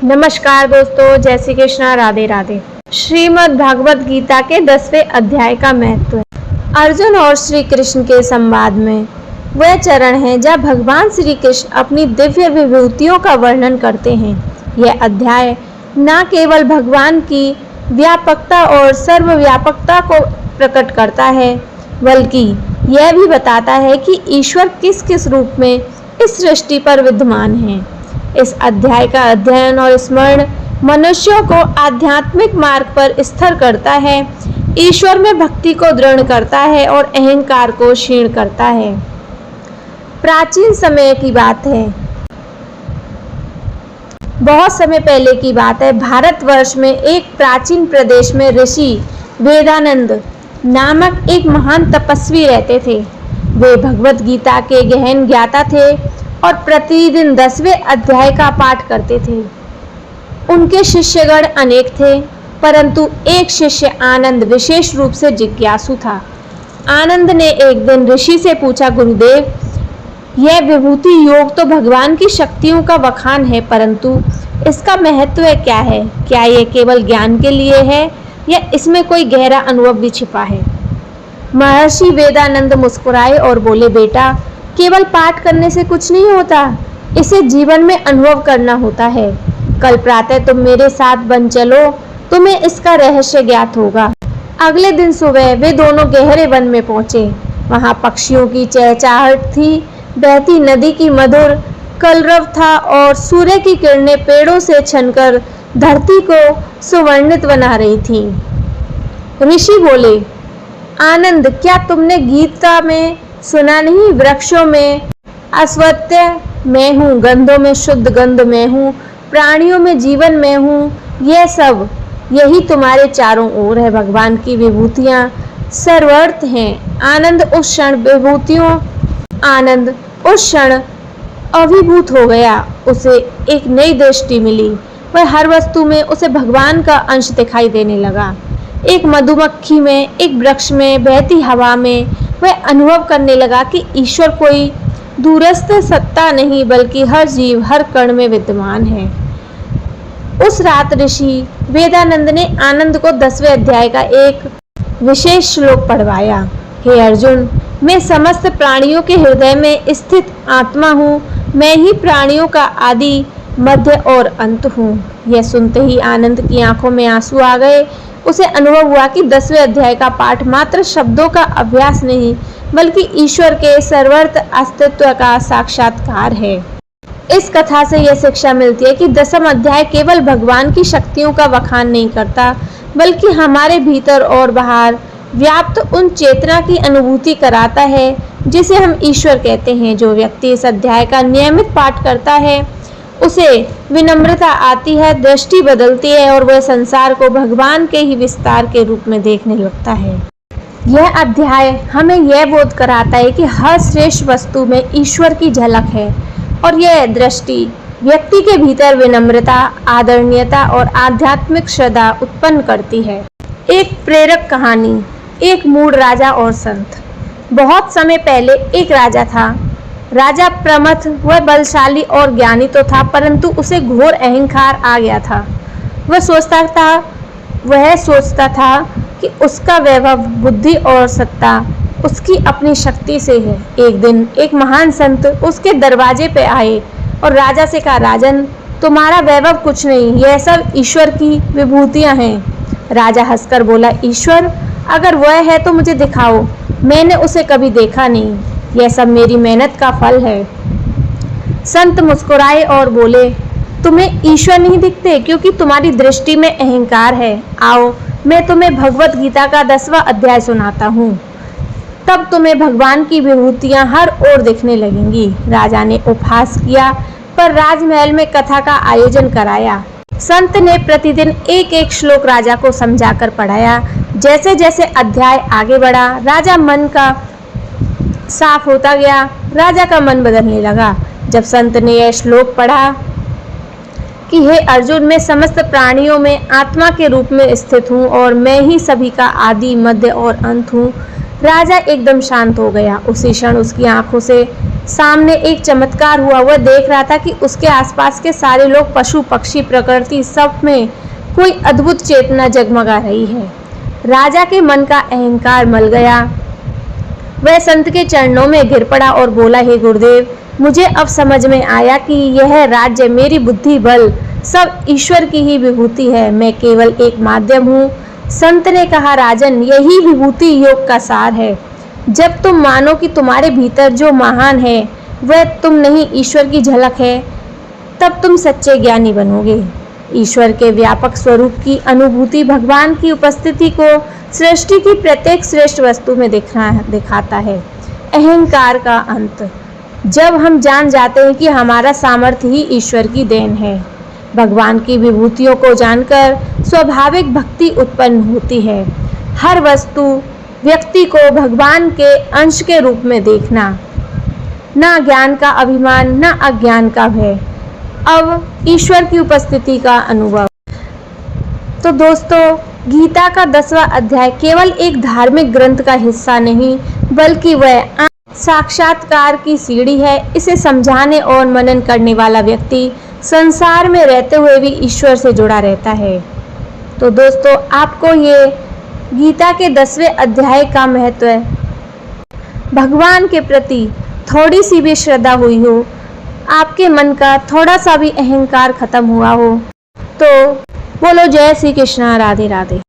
नमस्कार दोस्तों, जय श्री कृष्णा, राधे राधे। श्रीमद् भागवत गीता के 10वें अध्याय का महत्व। अर्जुन और श्री कृष्ण के संवाद में वह चरण है जहाँ भगवान श्री कृष्ण अपनी दिव्य विभूतियों का वर्णन करते हैं। यह अध्याय न केवल भगवान की व्यापकता और सर्वव्यापकता को प्रकट करता है, बल्कि यह भी बताता है कि ईश्वर किस किस रूप में इस सृष्टि पर विद्यमान है। इस अध्याय का अध्ययन और स्मरण मनुष्यों को आध्यात्मिक मार्ग पर स्थिर करता है, ईश्वर में भक्ति को दृढ़ करता है और अहंकार को क्षीण करता है। प्राचीन समय की बात है, बहुत समय पहले की बात है। भारतवर्ष में एक प्राचीन प्रदेश में ऋषि वेदानंद नामक एक महान तपस्वी रहते थे। वे भगवत गीता के गहन ज्ञाता थे और प्रतिदिन 10वें अध्याय का पाठ करते थे। उनके शिष्यगण अनेक थे, परंतु एक शिष्य आनंद विशेष रूप से जिज्ञासु था। आनंद ने एक दिन ऋषि से पूछा, गुरुदेव, यह विभूति योग तो भगवान की शक्तियों का बखान है, परंतु इसका महत्व क्या है? क्या यह केवल ज्ञान के लिए है या इसमें कोई गहरा अनुभव भी छिपा है? महर्षि वेदानंद मुस्कुराए और बोले, बेटा, केवल पाठ करने से कुछ नहीं होता, इसे जीवन में अनुभव करना होता है। कल प्रातः तुम मेरे साथ बन चलो, तुम्हें इसका रहस्य ज्ञात होगा। अगले दिन सुबह वे दोनों गहरे वन में पहुंचे। वहां पक्षियों की चहचहाहट थी, बहती नदी की मधुर कलरव था और सूर्य की किरणें पेड़ों से छनकर धरती को सुवर्णित बना रही थीं। ऋषि बोले, आनंद, क्या तुमने गीता में सुना नहीं, वृक्षों में अश्वत्थ मैं हूँ, गंधों में शुद्ध गंध मैं हूँ, प्राणियों में जीवन मैं हूँ, यह सब यही तुम्हारे चारों ओर है। भगवान की विभूतियाँ सर्वार्थ हैं। आनंद उस क्षण अभिभूत हो गया। उसे एक नई दृष्टि मिली। वह हर वस्तु में उसे भगवान का अंश दिखाई देने लगा। एक मधुमक्खी में, एक वृक्ष में, बहती हवा में वह अनुभव करने लगा कि ईश्वर कोई दूरस्थ सत्ता नहीं, बल्कि हर जीव, हर कण में विद्यमान है। उस रात ऋषि वेदानंद ने आनंद को 10वें अध्याय का एक विशेष श्लोक पढ़वाया। हे अर्जुन, मैं समस्त प्राणियों के हृदय में स्थित आत्मा हूँ। मैं ही प्राणियों का आदि, मध्य और अंत हूँ। यह सुनते ही आनंद की आंखों में आंसू आ गए। उसे अनुभव हुआ कि 10वें अध्याय का पाठ मात्र शब्दों का अभ्यास नहीं, बल्कि ईश्वर के सर्वत्र अस्तित्व का साक्षात्कार है। इस कथा से यह शिक्षा मिलती है कि 10वां अध्याय केवल भगवान की शक्तियों का बखान नहीं करता, बल्कि हमारे भीतर और बाहर व्याप्त उन चेतना की अनुभूति कराता है जिसे हम ईश्वर कहते हैं। जो व्यक्ति इस अध्याय का नियमित पाठ करता है, उसे विनम्रता आती है, दृष्टि बदलती है और वह संसार को भगवान के ही विस्तार के रूप में देखने लगता है। यह अध्याय हमें यह बोध कराता है कि हर श्रेष्ठ वस्तु में ईश्वर की झलक है और यह दृष्टि व्यक्ति के भीतर विनम्रता, आदरणीयता और आध्यात्मिक श्रद्धा उत्पन्न करती है। एक प्रेरक कहानी। एक मूढ़ राजा और संत। बहुत समय पहले एक राजा था। राजा प्रमथ, वह बलशाली और ज्ञानी तो था, परंतु उसे घोर अहंकार आ गया था। वह सोचता था कि उसका वैभव, बुद्धि और सत्ता उसकी अपनी शक्ति से है। एक दिन एक महान संत उसके दरवाजे पे आए और राजा से कहा, राजन, तुम्हारा वैभव कुछ नहीं, यह सब ईश्वर की विभूतियां हैं। राजा हंसकर बोला, ईश्वर? अगर वह है तो मुझे दिखाओ, मैंने उसे कभी देखा नहीं, यह सब मेरी मेहनत का फल है। संत मुस्कुराए और बोले, तुम्हें ईश्वर नहीं दिखते क्योंकि तुम्हारी दृष्टि में अहंकार है। आओ, मैं तुम्हें भगवत गीता का 10वां अध्याय सुनाता हूँ, तब तुम्हें भगवान की विभूतियाँ हर ओर दिखने लगेंगी। राजा ने उपहास किया, पर राजमहल में कथा का आयोजन कराया। संत ने प्रतिदिन एक एक श्लोक राजा को समझाकर पढ़ाया। जैसे जैसे अध्याय आगे बढ़ा, राजा मन का साफ होता गया। राजा का मन बदलने लगा। जब संत ने यह श्लोक पढ़ा कि हे अर्जुन, मैं समस्त प्राणियों में आत्मा के रूप में स्थित हूँ और मैं ही सभी का आदि, मध्य और अंत हूँ, राजा एकदम शांत हो गया। उसी क्षण उसकी आंखों से सामने एक चमत्कार हुआ। वह देख रहा था कि उसके आसपास के सारे लोग, पशु पक्षी, प्रकृति, सब में कोई अद्भुत चेतना जगमगा रही है। राजा के मन का अहंकार मल गया। वह संत के चरणों में गिर पड़ा और बोला, हे गुरुदेव, मुझे अब समझ में आया कि यह राज्य, मेरी बुद्धि बल सब ईश्वर की ही विभूति है, मैं केवल एक माध्यम हूँ। संत ने कहा, राजन, यही विभूति योग का सार है। जब तुम मानो कि तुम्हारे भीतर जो महान है वह तुम नहीं, ईश्वर की झलक है, तब तुम सच्चे ज्ञानी बनोगे। ईश्वर के व्यापक स्वरूप की अनुभूति भगवान की उपस्थिति को सृष्टि की प्रत्येक श्रेष्ठ वस्तु में दिखाता है। अहंकार का अंत। जब हम जान जाते हैं कि हमारा सामर्थ्य ही ईश्वर की देन है, भगवान की विभूतियों को जानकर स्वाभाविक भक्ति उत्पन्न होती है। हर वस्तु, व्यक्ति को भगवान के अंश के रूप में देखना, ना ज्ञान का अभिमान, ना अज्ञान का भय, अब ईश्वर की उपस्थिति का अनुभव। तो दोस्तों, गीता का 10वां अध्याय केवल एक धार्मिक ग्रंथ का हिस्सा नहीं, बल्कि वह साक्षात्कार की सीढ़ी है। इसे समझाने और मनन करने वाला व्यक्ति संसार में रहते हुए भी ईश्वर से जुड़ा रहता है। तो दोस्तों, आपको ये गीता के 10वें अध्याय का महत्व, भगवान के प्रति थोड़ी सी भी श्रद्धा हुई हो, आपके मन का थोड़ा सा भी अहंकार खत्म हुआ हो, तो बोलो जय श्री कृष्णा, राधे राधे।